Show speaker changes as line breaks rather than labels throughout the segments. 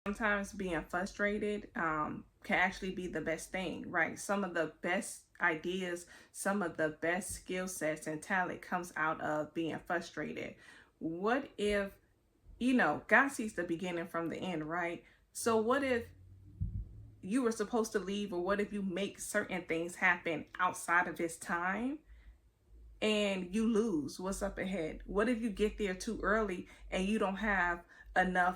Sometimes being frustrated can actually be the best thing, right? Some of the best ideas, some of the best skill sets and talent comes out of being frustrated. What if, God sees the beginning from the end, right? So what if you were supposed to leave, or what if you make certain things happen outside of this time and you lose what's up ahead? What if you get there too early and you don't have enough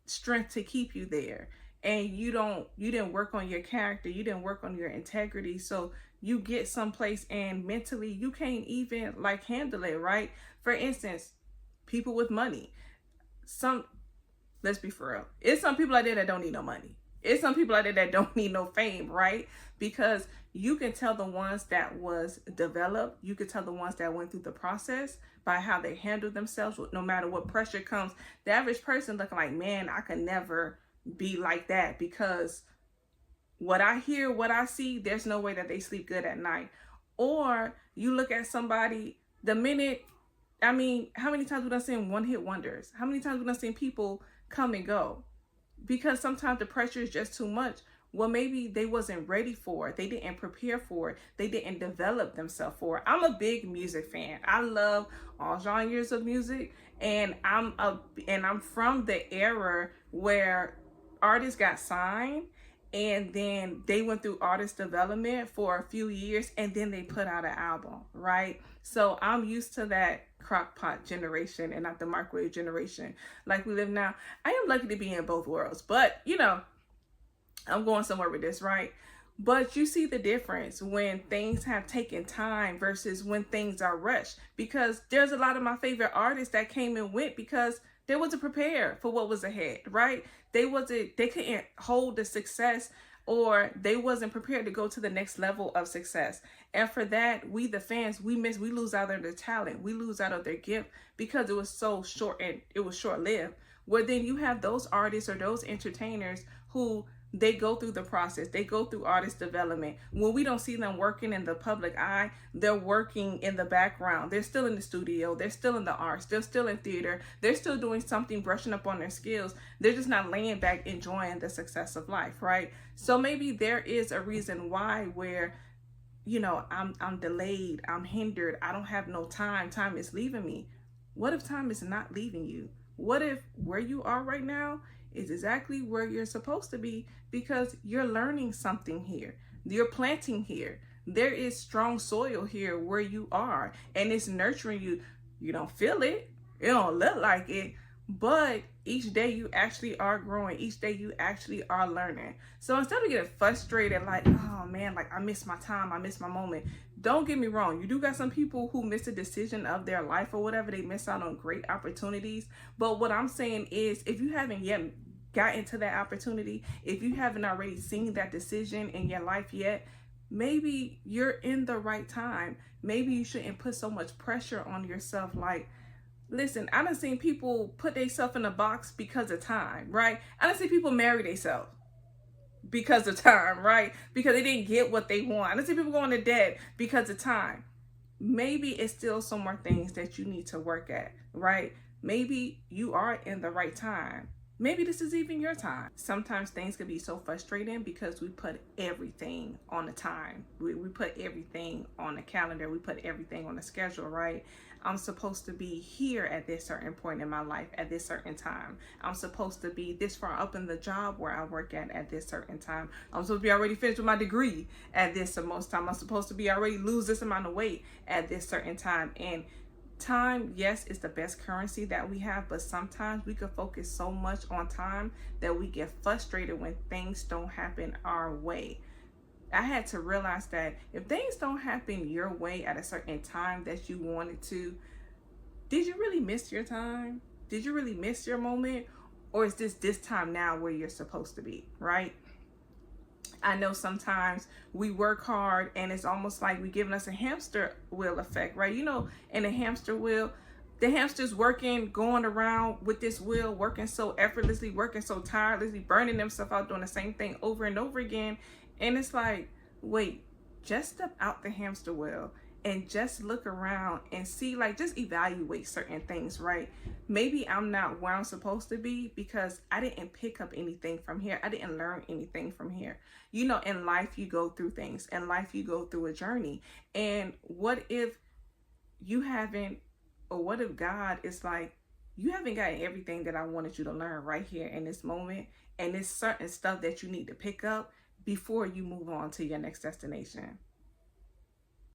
strength to keep you there, and you didn't work on your character, you didn't work on your integrity, so you get someplace and mentally you can't even like handle it, right? For instance, people with money, some let's be for real, it's some people out there that don't need no money. It's some people out there that don't need no fame, right? Because you can tell the ones that was developed, you can tell the ones that went through the process by how they handle themselves, no matter what pressure comes. The average person looking like, man, I could never be like that, because what I hear, what I see, there's no way that they sleep good at night. Or you look at somebody, the minute, I mean, how many times we done seen one hit wonders? How many times we done seen people come and go? Because sometimes the pressure is just too much. Well, maybe they wasn't ready for it. They didn't prepare for it. They didn't develop themselves for it. I'm a big music fan. I love all genres of music, and I'm from the era where artists got signed and then they went through artist development for a few years and then they put out an album, right? So I'm used to that crockpot generation and not the microwave generation like we live now. I am lucky to be in both worlds, but I'm going somewhere with this, right? But you see the difference when things have taken time versus when things are rushed, because there's a lot of my favorite artists that came and went because they wasn't prepared for what was ahead, right? They couldn't hold the success, or they wasn't prepared to go to the next level of success. And for that, we the fans, we lose out of their talent. We lose out of their gift because it was so short and it was short-lived. Where then you have those artists or those entertainers who they go through the process. They go through artist development. When we don't see them working in the public eye, they're working in the background. They're still in the studio. They're still in the arts. They're still in theater. They're still doing something, brushing up on their skills. They're just not laying back enjoying the success of life, right? So maybe there is a reason why where I'm delayed, I'm hindered, I don't have no time. Time is leaving me. What if time is not leaving you? What if where you are right now is exactly where you're supposed to be, because you're learning something here. You're planting here. There is strong soil here where you are, and it's nurturing you. You don't feel it. It don't look like it, but each day you actually are growing. Each day you actually are learning. So instead of getting frustrated like, oh man, like I missed my time, I missed my moment. Don't get me wrong. You do got some people who miss a decision of their life or whatever. They miss out on great opportunities. But what I'm saying is, if you haven't yet got into that opportunity, if you haven't already seen that decision in your life yet, maybe you're in the right time. Maybe you shouldn't put so much pressure on yourself. Like, listen, I done seen people put themselves in a box because of time, right? I done seen people marry themselves because of time, right? Because they didn't get what they want. I done seen people going to debt because of time. Maybe it's still some more things that you need to work at, right? Maybe you are in the right time. Maybe this is even your time. Sometimes things can be so frustrating because we put everything on the time. We put everything on the calendar. We put everything on the schedule, right? I'm supposed to be here at this certain point in my life at this certain time. I'm supposed to be this far up in the job where I work at this certain time. I'm supposed to be already finished with my degree at this most time. I'm supposed to be already lose this amount of weight at this certain time. And time, yes, is the best currency that we have, but sometimes we could focus so much on time that we get frustrated when things don't happen our way. I had to realize that if things don't happen your way at a certain time that you wanted to, did you really miss your time? Did you really miss your moment? Or is this time now where you're supposed to be, right? I know sometimes we work hard and it's almost like we're giving us a hamster wheel effect, right? In a hamster wheel, the hamster's working, going around with this wheel, working so effortlessly, working so tirelessly, burning themselves out, doing the same thing over and over again. And it's like, wait, just step out the hamster wheel and just look around and see, like, just evaluate certain things, right? Maybe I'm not where I'm supposed to be because I didn't pick up anything from here. I didn't learn anything from here. You know, in life, you go through things. In life, you go through a journey. And what if you haven't, or what if God is like, you haven't gotten everything that I wanted you to learn right here in this moment, and there's certain stuff that you need to pick up before you move on to your next destination.